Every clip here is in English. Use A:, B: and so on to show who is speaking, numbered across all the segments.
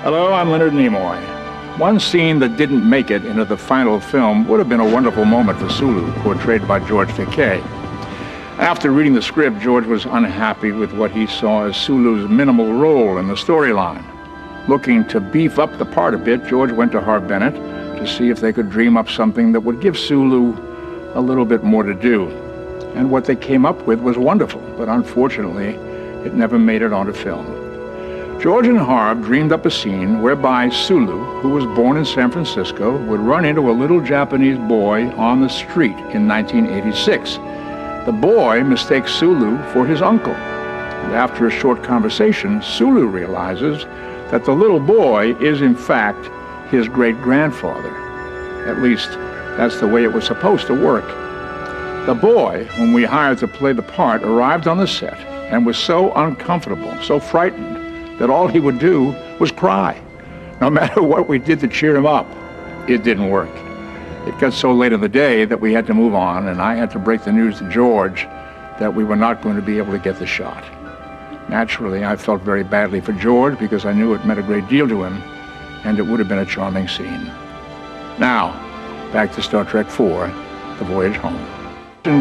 A: Hello, I'm Leonard Nimoy. One scene that didn't make it into the final film would have been a wonderful moment for Sulu, portrayed by George Takei. After reading the script, George was unhappy with what he saw as Sulu's minimal role in the storyline. Looking to beef up the part a bit, George went to Harve Bennett to see if they could dream up something that would give Sulu a little bit more to do. And what they came up with was wonderful, but unfortunately, it never made it onto film. George and Harve dreamed up a scene whereby Sulu, who was born in San Francisco, would run into a little Japanese boy on the street in 1986. The boy mistakes Sulu for his uncle. And after a short conversation, Sulu realizes that the little boy is in fact his great-grandfather. At least, that's the way it was supposed to work. The boy, whom we hired to play the part, arrived on the set and was so uncomfortable, so frightened, that all he would do was cry. No matter what we did to cheer him up, it didn't work. It got so late in the day that we had to move on, and I had to break the news to George that we were not going to be able to get the shot. Naturally, I felt very badly for George because I knew it meant a great deal to him, and it would have been a charming scene. Now, back to Star Trek IV, The Voyage Home.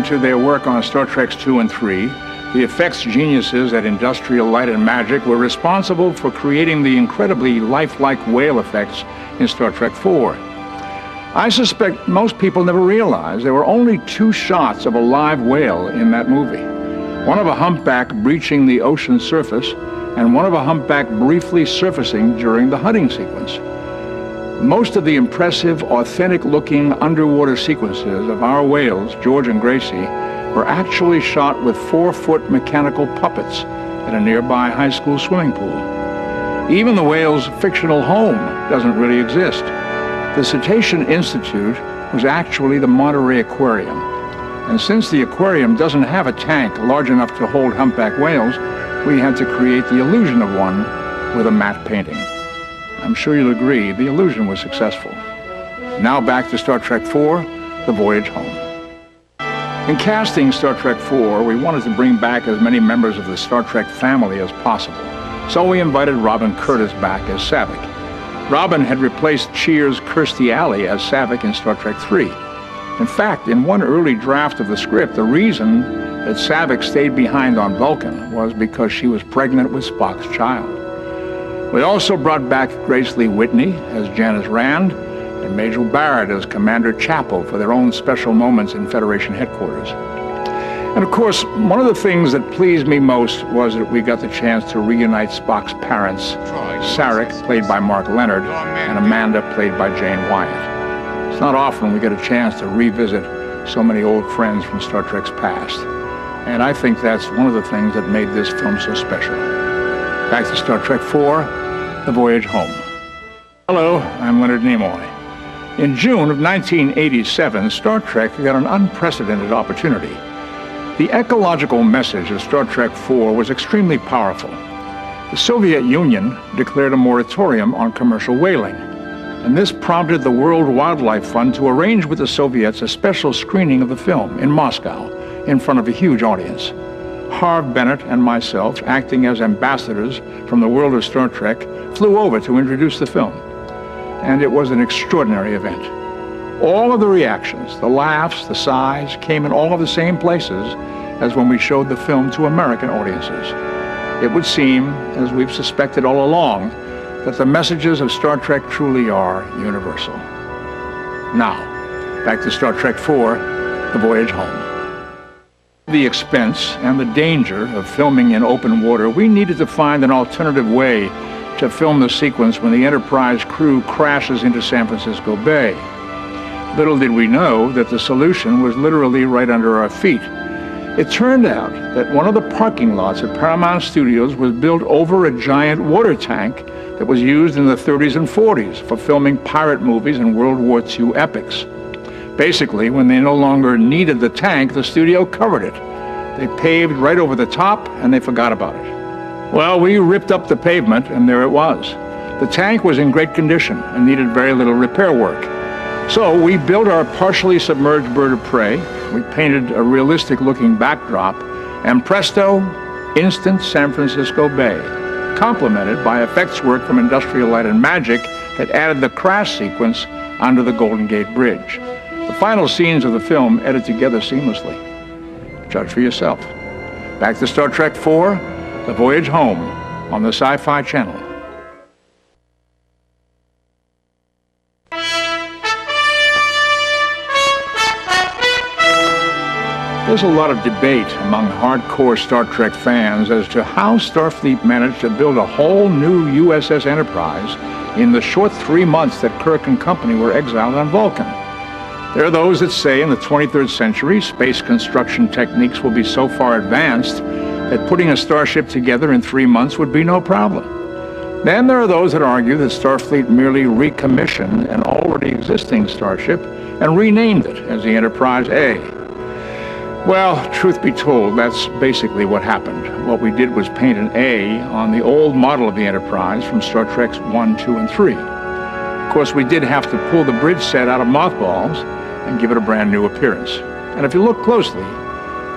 A: To their work on Star Treks 2 and 3, the effects geniuses at Industrial Light and Magic were responsible for creating the incredibly lifelike whale effects in Star Trek IV. I suspect most people never realized there were only 2 shots of a live whale in that movie. One of a humpback breaching the ocean surface, and one of a humpback briefly surfacing during the hunting sequence. Most of the impressive, authentic-looking underwater sequences of our whales, George and Gracie, were actually shot with 4-foot mechanical puppets at a nearby high school swimming pool. Even the whale's fictional home doesn't really exist. The Cetacean Institute was actually the Monterey Aquarium. And since the aquarium doesn't have a tank large enough to hold humpback whales, we had to create the illusion of one with a matte painting. I'm sure you'll agree the illusion was successful. Now back to Star Trek IV, The Voyage Home. In casting Star Trek IV, we wanted to bring back as many members of the Star Trek family as possible. So we invited Robin Curtis back as Saavik. Robin had replaced Cheers' Kirstie Alley as Saavik in Star Trek III. In fact, in one early draft of the script, the reason that Saavik stayed behind on Vulcan was because she was pregnant with Spock's child. We also brought back Grace Lee Whitney as Janice Rand, and Majel Barrett as Commander Chapel for their own special moments in Federation headquarters. And of course, one of the things that pleased me most was that we got the chance to reunite Spock's parents, Sarek, played by Mark Leonard, and Amanda, played by Jane Wyatt. It's not often we get a chance to revisit so many old friends from Star Trek's past. And I think that's one of the things that made this film so special. Back to Star Trek IV, The Voyage Home. Hello, I'm Leonard Nimoy. In June of 1987, Star Trek got an unprecedented opportunity. The ecological message of Star Trek IV was extremely powerful. The Soviet Union declared a moratorium on commercial whaling, and this prompted the World Wildlife Fund to arrange with the Soviets a special screening of the film in Moscow, in front of a huge audience. Harve Bennett and myself, acting as ambassadors from the world of Star Trek, flew over to introduce the film. And it was an extraordinary event. All of the reactions, the laughs, the sighs, came in all of the same places as when we showed the film to American audiences. It would seem, as we've suspected all along, that the messages of Star Trek truly are universal. Now, back to Star Trek IV, The Voyage Home. The expense and the danger of filming in open water, we needed to find an alternative way to film the sequence when the Enterprise crew crashes into San Francisco Bay. Little did we know that the solution was literally right under our feet. It turned out that one of the parking lots at Paramount Studios was built over a giant water tank that was used in the 30s and 40s for filming pirate movies and World War II epics. Basically, when they no longer needed the tank, the studio covered it. They paved right over the top, and they forgot about it. Well, we ripped up the pavement, and there it was. The tank was in great condition and needed very little repair work. So we built our partially submerged bird of prey, we painted a realistic-looking backdrop, and presto, instant San Francisco Bay. complemented by effects work from Industrial Light and Magic that added the crash sequence onto the Golden Gate Bridge. The final scenes of the film edit together seamlessly. Judge for yourself. Back to Star Trek IV, The Voyage Home on the Sci-Fi Channel. There's a lot of debate among hardcore Star Trek fans as to how Starfleet managed to build a whole new USS Enterprise in the short 3 months that Kirk and company were exiled on Vulcan. There are those that say in the 23rd century, space construction techniques will be so far advanced that putting a starship together in 3 months would be no problem. Then there are those that argue that Starfleet merely recommissioned an already existing starship and renamed it as the Enterprise A. Well, truth be told, that's basically what happened. What we did was paint an A on the old model of the Enterprise from Star Treks 1, 2, and 3. Of course, we did have to pull the bridge set out of mothballs and give it a brand new appearance. And if you look closely,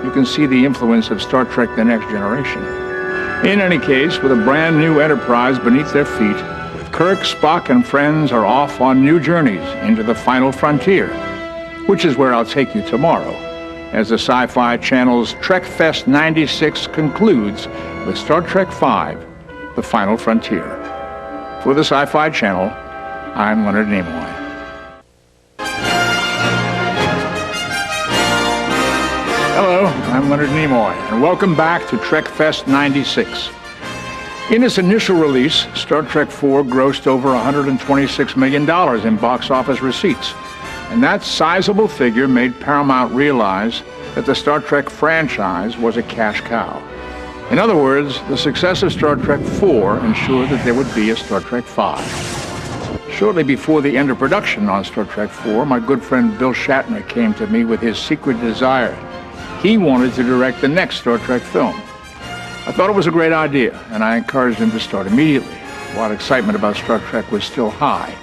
A: you can see the influence of Star Trek The Next Generation. In any case, with a brand new Enterprise beneath their feet, Kirk, Spock, and friends are off on new journeys into the final frontier, which is where I'll take you tomorrow, as the Sci-Fi Channel's TrekFest 96 concludes with Star Trek V, The Final Frontier. For the Sci-Fi Channel, I'm Leonard Nimoy. Hello, I'm Leonard Nimoy, and welcome back to TrekFest 96. In its initial release, Star Trek IV grossed over $126 million in box office receipts. And that sizable figure made Paramount realize that the Star Trek franchise was a cash cow. In other words, the success of Star Trek IV ensured that there would be a Star Trek V. Shortly before the end of production on Star Trek IV, my good friend Bill Shatner came to me with his secret desire. He wanted to direct the next Star Trek film. I thought it was a great idea, and I encouraged him to start immediately, while excitement about Star Trek was still high.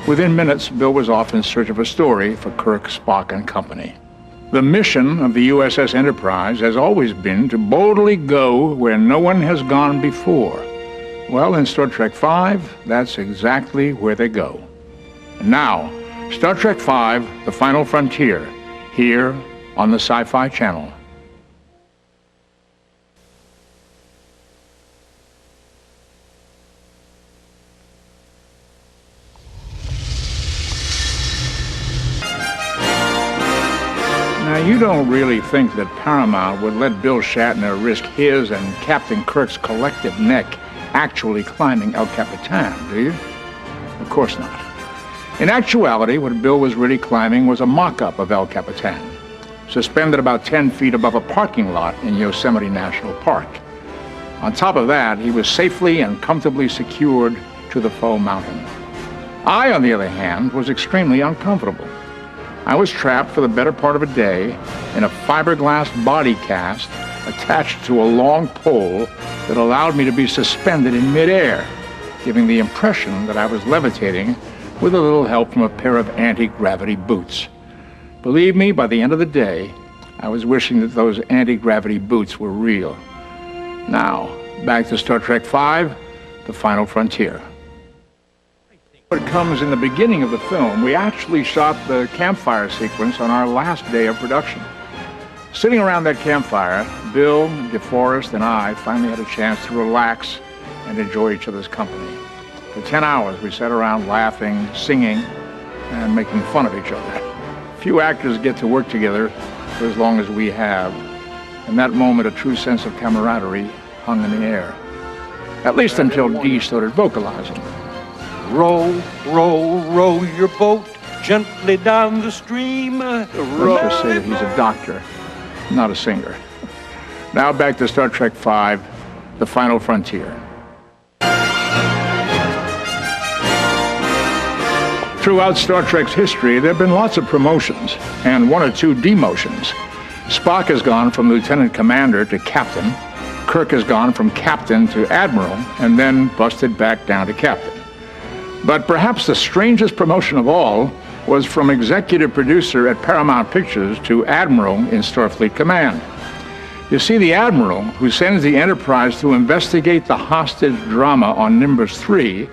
A: Within minutes, Bill was off in search of a story for Kirk, Spock, and company. The mission of the USS Enterprise has always been to boldly go where no one has gone before. Well, in Star Trek V, that's exactly where they go. And now, Star Trek V, The Final Frontier, here on the Sci-Fi Channel. Now, you don't really think that Paramount would let Bill Shatner risk his and Captain Kirk's collective neck actually climbing El Capitan, do you? Of course not. In actuality, what Bill was really climbing was a mock-up of El Capitan, suspended about 10 feet above a parking lot in Yosemite National Park. On top of that, he was safely and comfortably secured to the faux mountain. I, on the other hand, was extremely uncomfortable. I was trapped for the better part of a day in a fiberglass body cast attached to a long pole that allowed me to be suspended in midair, giving the impression that I was levitating with a little help from a pair of anti-gravity boots. Believe me, by the end of the day, I was wishing that those anti-gravity boots were real. Now, back to Star Trek V, The Final Frontier. What comes in the beginning of the film, we actually shot the campfire sequence on our last day of production. Sitting around that campfire, Bill, DeForest, and I finally had a chance to relax and enjoy each other's company. For 10 hours, we sat around laughing, singing, and making fun of each other. Few actors get to work together for as long as we have. In that moment, a true sense of camaraderie hung in the air. At least until Dee started vocalizing.
B: Row, row, row your boat gently down the stream.
A: Let's just say that he's a doctor, not a singer. Now back to Star Trek V, The Final Frontier. Throughout Star Trek's history, there have been lots of promotions and one or two demotions. Spock has gone from lieutenant commander to captain. Kirk has gone from captain to admiral and then busted back down to captain. But perhaps the strangest promotion of all was from executive producer at Paramount Pictures to admiral in Starfleet Command. You see, the Admiral, who sends the Enterprise to investigate the hostage drama on Nimbus 3,